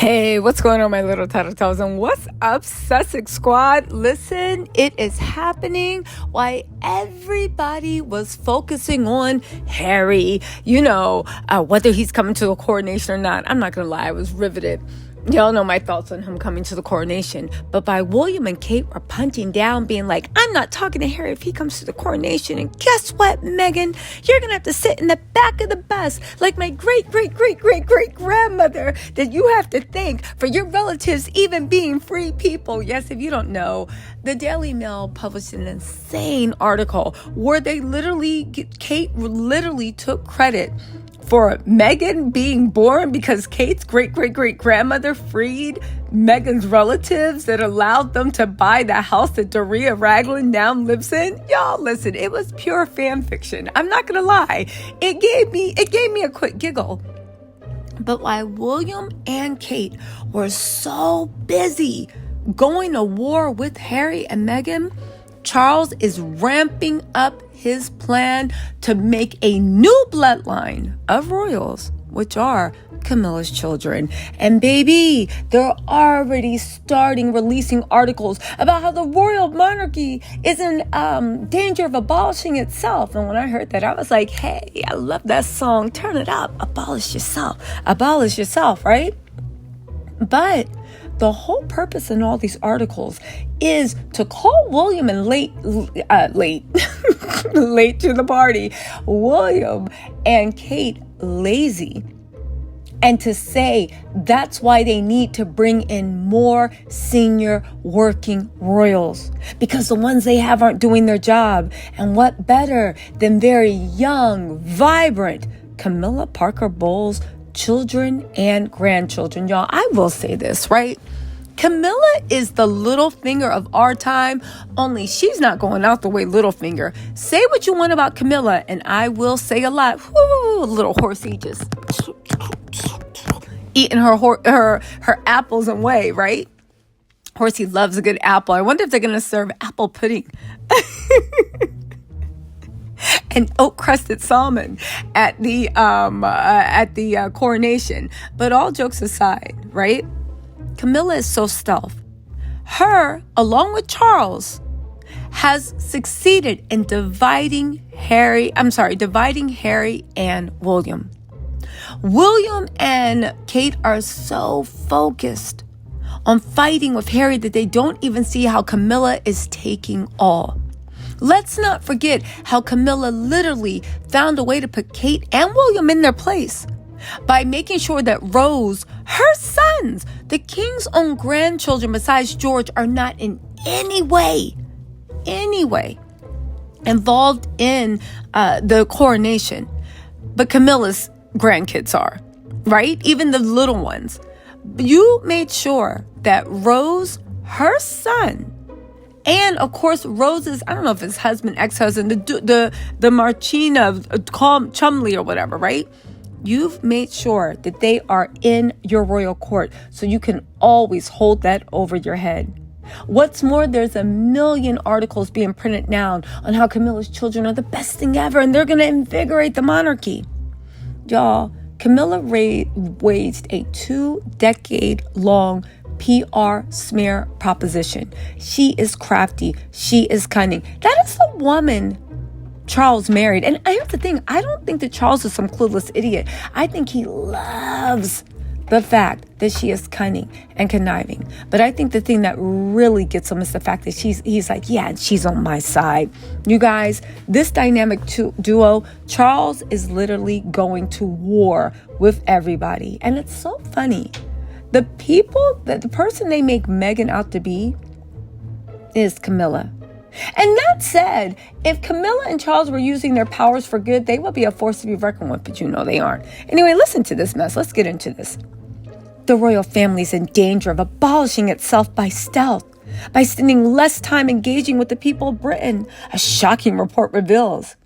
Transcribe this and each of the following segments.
Hey, what's going on, my little turtles? And what's up, Sussex Squad? Listen, it is happening while everybody was focusing on Harry. Whether he's coming to the coronation or not. I'm not going to lie, I was riveted. Y'all know my thoughts on him coming to the coronation. But by William and Kate were punching down, being like, I'm not talking to Harry if he comes to the coronation. And guess what, Meghan? You're going to have to sit in the back of the bus like my great-great-great-great-great-grandmother that you have to thank for your relatives even being free people. Yes, if you don't know, the Daily Mail published an insane article where Kate literally took credit for Meghan being born because Kate's great-great-great-grandmother freed Meghan's relatives that allowed them to buy the house that Doria Ragland now lives in. Y'all, listen, it was pure fan fiction. I'm not gonna lie. It gave me a quick giggle. But while William and Kate were so busy going to war with Harry and Meghan, Charles is ramping up his plan to make a new bloodline of royals, which are Camilla's children. And baby, they're already releasing articles about how the royal monarchy is in danger of abolishing itself. And when I heard that, I was like, hey, I love that song. Turn it up. Abolish yourself, right? But the whole purpose in all these articles is to call William and late to the party, William and Kate lazy, and to say that's why they need to bring in more senior working royals because the ones they have aren't doing their job. And what better than very young, vibrant Camilla Parker Bowles' children and grandchildren. Y'all, I will say this, right? Camilla is the Littlefinger of our time, only she's not going out the way Littlefinger. Say what you want about Camilla, and I will say a lot. Woo, little horsey just eating her apples and whey, right? Horsey loves a good apple. I wonder if they're going to serve apple pudding and oat-crusted salmon at the coronation. But all jokes aside, right? Camilla is so stealth. Her, along with Charles, has succeeded in dividing Harry and William. William and Kate are so focused on fighting with Harry that they don't even see how Camilla is taking all. Let's not forget how Camilla literally found a way to put Kate and William in their place by making sure that Rose, her sons, the king's own grandchildren besides George, are not in any way involved in the coronation. But Camilla's grandkids are, right? Even the little ones. You made sure that Rose, her son, and of course Rose's, I don't know if it's husband, ex-husband, the Marchina, Chumley or whatever, right? You've made sure that they are in your royal court so you can always hold that over your head. What's more, there's a million articles being printed now on how Camilla's children are the best thing ever and they're going to invigorate the monarchy. Y'all, Camilla waged a 2-decade-long PR smear proposition. She is crafty. She is cunning. That is the woman Charles married. And here's the thing. I don't think that Charles is some clueless idiot. I think he loves the fact that she is cunning and conniving. But I think the thing that really gets him is the fact that he's like, yeah, she's on my side. You guys, this dynamic duo, Charles is literally going to war with everybody. And it's so funny. The person they make Meghan out to be is Camilla. And that said, if Camilla and Charles were using their powers for good, they would be a force to be reckoned with, but they aren't. Anyway, listen to this mess. Let's get into this. The royal family is in danger of abolishing itself by stealth, by spending less time engaging with the people of Britain, a shocking report reveals.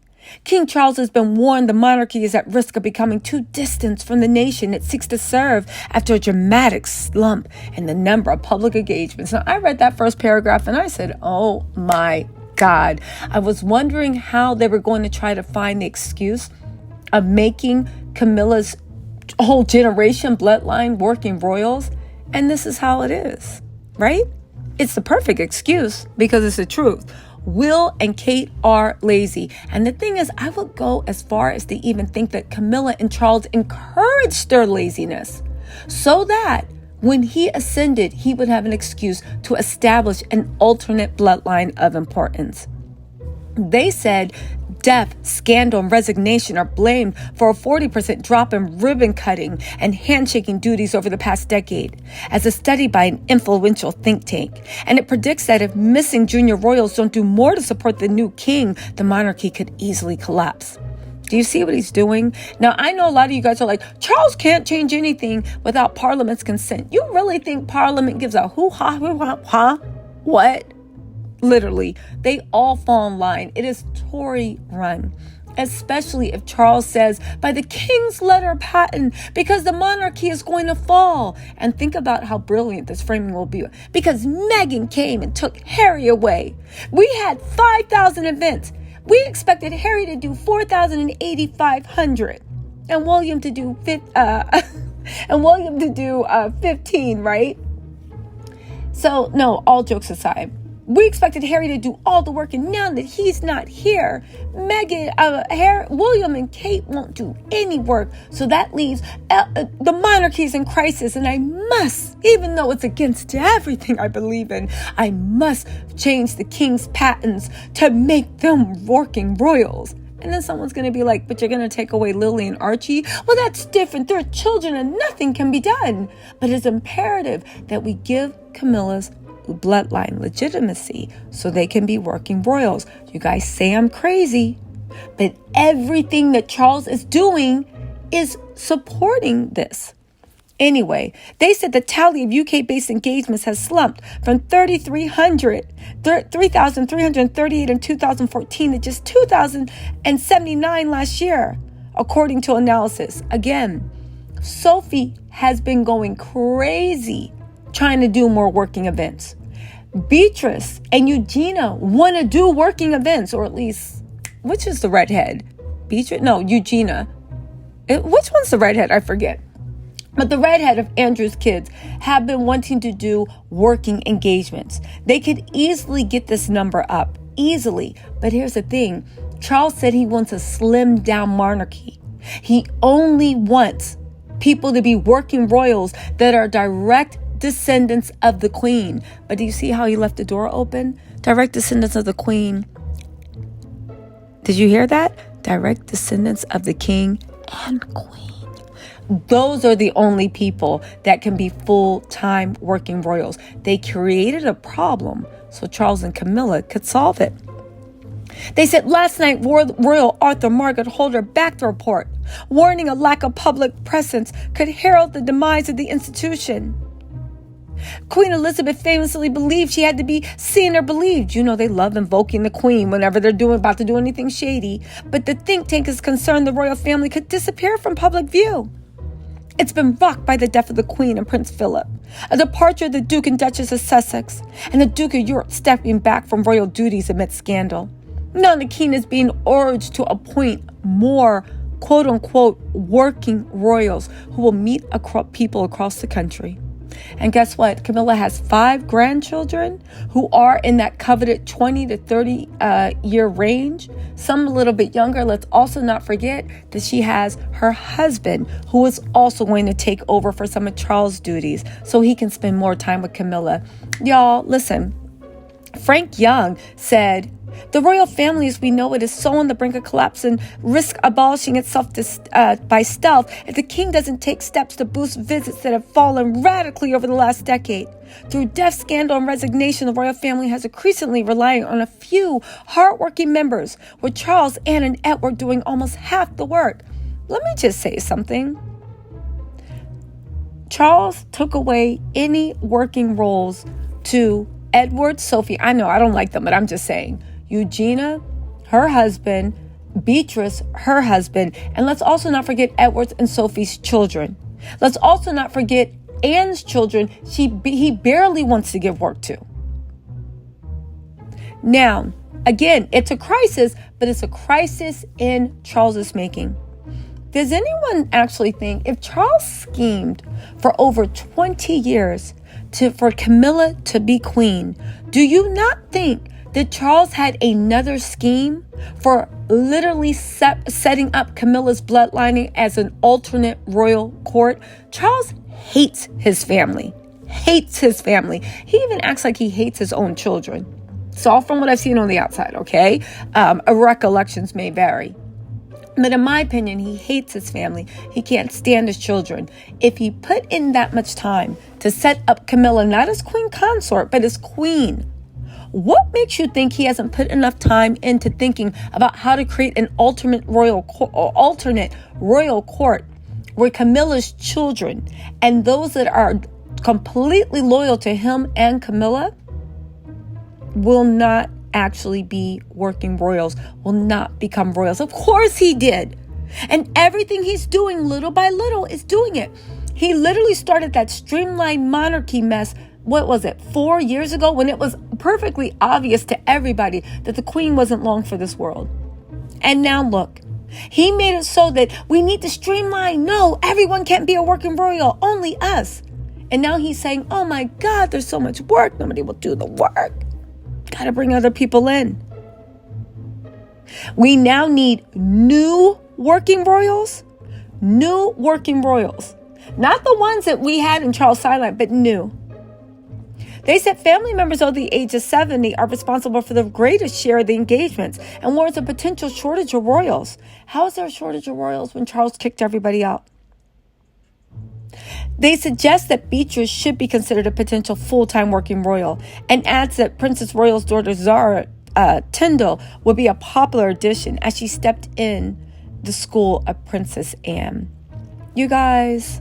King Charles has been warned the monarchy is at risk of becoming too distant from the nation it seeks to serve after a dramatic slump in the number of public engagements. Now, I read that first paragraph and I said, oh my God. I was wondering how they were going to try to find the excuse of making Camilla's whole generation bloodline working royals And this is how it is, right? It's the perfect excuse because it's the truth. Will and Kate are lazy. And the thing is, I would go as far as to even think that Camilla and Charles encouraged their laziness so that when he ascended, he would have an excuse to establish an alternate bloodline of importance. They said death, scandal, and resignation are blamed for a 40% drop in ribbon cutting and handshaking duties over the past decade, as a study by an influential think tank. And it predicts that if missing junior royals don't do more to support the new king, the monarchy could easily collapse. Do you see what he's doing? Now, I know a lot of you guys are like, Charles can't change anything without Parliament's consent. You really think Parliament gives a hoo-ha, hoo-ha? What? Literally, they all fall in line. It is Tory run, especially if Charles says, by the king's letter patent, because the monarchy is going to fall. And think about how brilliant this framing will be. Because Meghan came and took Harry away. We had 5,000 events. We expected Harry to do 4,000 and 8,500, and William to do 15, right? So no, all jokes aside, we expected Harry to do all the work, and now that he's not here, William and Kate won't do any work. So that leaves the monarchy's in crisis, and I must, even though it's against everything I believe in, I must change the king's patents to make them working royals. And then someone's going to be like, but you're going to take away Lily and Archie? Well, that's different. They're children and nothing can be done. But it's imperative that we give Camilla's bloodline legitimacy so they can be working royals. You guys say I'm crazy, but everything that Charles is doing is supporting this. Anyway, they said the tally of UK-based engagements has slumped from 3,338 in 2014 to just 2,079 last year, according to analysis. Again, Sophie has been going crazy trying to do more working events. Beatrice and Eugenia want to do working events, or at least, which is the redhead? Beatrice? No, Eugenia. Which one's the redhead? I forget. But the redhead of Andrew's kids have been wanting to do working engagements. They could easily get this number up, easily. But here's the thing. Charles said he wants a slimmed down monarchy. He only wants people to be working royals that are direct descendants of the queen. But do you see how he left the door open? Direct descendants of the queen. Did you hear that? Direct descendants of the king and queen. Those are the only people that can be full-time working royals. They created a problem so Charles and Camilla could solve it. They said last night Royal Arthur Margaret Holder backed the report, warning a lack of public presence could herald the demise of the institution. Queen Elizabeth famously believed she had to be seen or believed. You know, they love invoking the queen whenever they're about to do anything shady. But the think tank is concerned the royal family could disappear from public view. It's been rocked by the death of the Queen and Prince Philip, a departure of the Duke and Duchess of Sussex, and the Duke of York stepping back from royal duties amid scandal. Now the king is being urged to appoint more quote-unquote working royals who will meet people across the country. And guess what? Camilla has 5 grandchildren who are in that coveted 20 to 30 year range. Some a little bit younger. Let's also not forget that she has her husband who is also going to take over for some of Charles' duties so he can spend more time with Camilla. Y'all, listen. Frank Young said, the royal family as we know it is so on the brink of collapse and risk abolishing itself by stealth if the king doesn't take steps to boost visits that have fallen radically over the last decade. Through death, scandal, and resignation, the royal family has increasingly relied on a few hardworking members, with Charles, Anne, and Edward doing almost half the work. Let me just say something. Charles took away any working roles to Edward, Sophie. I know I don't like them, but I'm just saying. Eugenia, her husband, Beatrice, her husband, and let's also not forget Edward's and Sophie's children. Let's also not forget Anne's children. He barely wants to give work to. Now, again, it's a crisis, but it's a crisis in Charles's making. Does anyone actually think if Charles schemed for over 20 years for Camilla to be queen, do you not think that Charles had another scheme for literally setting up Camilla's bloodline as an alternate royal court? Charles hates his family. He even acts like he hates his own children. It's all from what I've seen on the outside, okay? Recollections may vary. But in my opinion, he hates his family. He can't stand his children. If he put in that much time to set up Camilla, not as queen consort, but as queen, what makes you think he hasn't put enough time into thinking about how to create an alternate royal court where Camilla's children and those that are completely loyal to him and Camilla will not actually be working royals, will not become royals? Of course he did. And everything he's doing little by little is doing it. He literally started that streamlined monarchy mess, what was it, 4 years ago, when it was perfectly obvious to everybody that the queen wasn't long for this world. And now look, he made it so that we need to streamline. No, everyone can't be a working royal, only us. And now he's saying, oh my God, there's so much work. Nobody will do the work. Got to bring other people in. We now need new working royals. Not the ones that we had in Charles Silent, but new. They said family members over the age of 70 are responsible for the greatest share of the engagements and warns a potential shortage of royals. How is there a shortage of royals when Charles kicked everybody out? They suggest that Beatrice should be considered a potential full-time working royal, and adds that Princess Royal's daughter Zara Tyndall would be a popular addition as she stepped in the school of Princess Anne. You guys,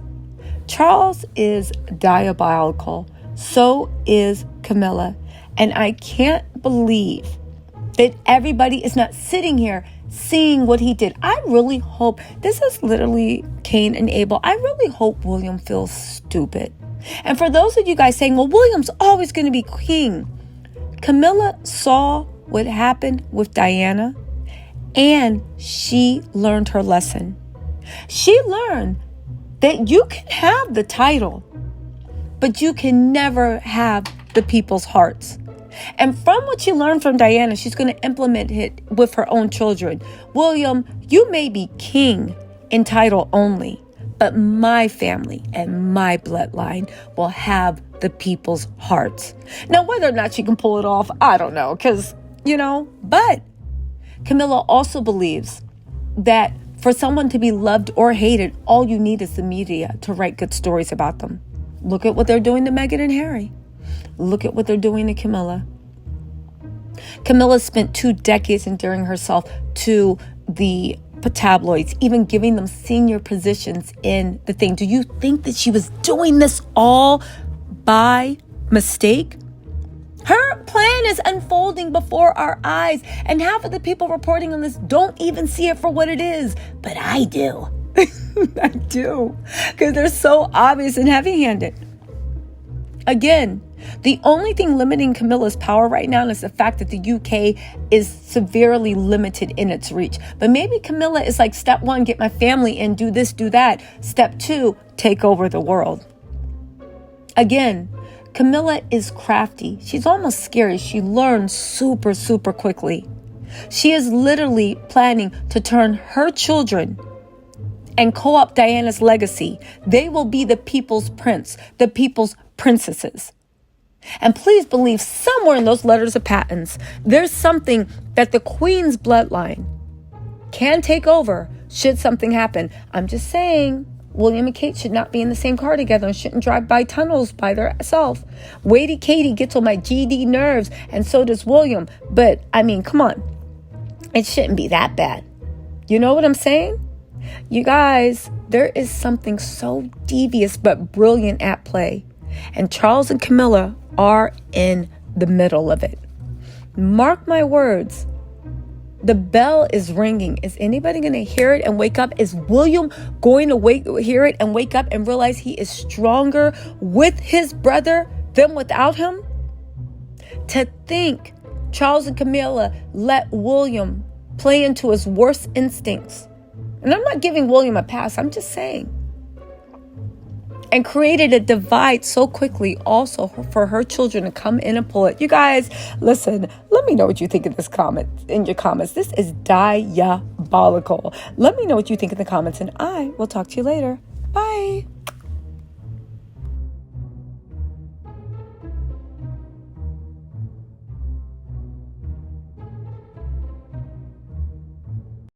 Charles is diabolical. So is Camilla. And I can't believe that everybody is not sitting here seeing what he did. I really hope, this is literally Cain and Abel, I really hope William feels stupid. And for those of you guys saying, well, William's always going to be king, Camilla saw what happened with Diana, and she learned her lesson. She learned that you can have the title, but you can never have the people's hearts. And from what she learned from Diana, she's going to implement it with her own children. William, you may be king in title only, but my family and my bloodline will have the people's hearts. Now, whether or not she can pull it off, I don't know, because, but Camilla also believes that for someone to be loved or hated, all you need is the media to write good stories about them. Look at what they're doing to Meghan and Harry. Look at what they're doing to Camilla. Camilla spent 2 decades endearing herself to the tabloids, even giving them senior positions in the thing. Do you think that she was doing this all by mistake? Her plan is unfolding before our eyes, and half of the people reporting on this don't even see it for what it is. But I do. I do, because they're so obvious and heavy-handed. Again, the only thing limiting Camilla's power right now is the fact that the UK is severely limited in its reach. But maybe Camilla is like, step 1, get my family in, do this, do that. Step 2, take over the world. Again, Camilla is crafty. She's almost scary. She learns super, super quickly. She is literally planning to turn her children and co-opt Diana's legacy. They will be the people's prince, the people's princesses. And please believe somewhere in those letters of patents, there's something that the Queen's bloodline can take over should something happen. I'm just saying, William and Kate should not be in the same car together and shouldn't drive by tunnels by themselves. Waity Katie gets on my GD nerves, and so does William. But, I mean, come on. It shouldn't be that bad. You know what I'm saying? You guys, there is something so devious but brilliant at play. And Charles and Camilla are in the middle of it. Mark my words. The bell is ringing. Is anybody going to hear it and wake up? Is William going to hear it and wake up and realize he is stronger with his brother than without him? To think Charles and Camilla let William play into his worst instincts And I'm not giving William a pass. I'm just saying. And created a divide so quickly also for her children to come in and pull it. You guys, listen, let me know what you think in your comments. This is diabolical. Let me know what you think in the comments, and I will talk to you later. Bye.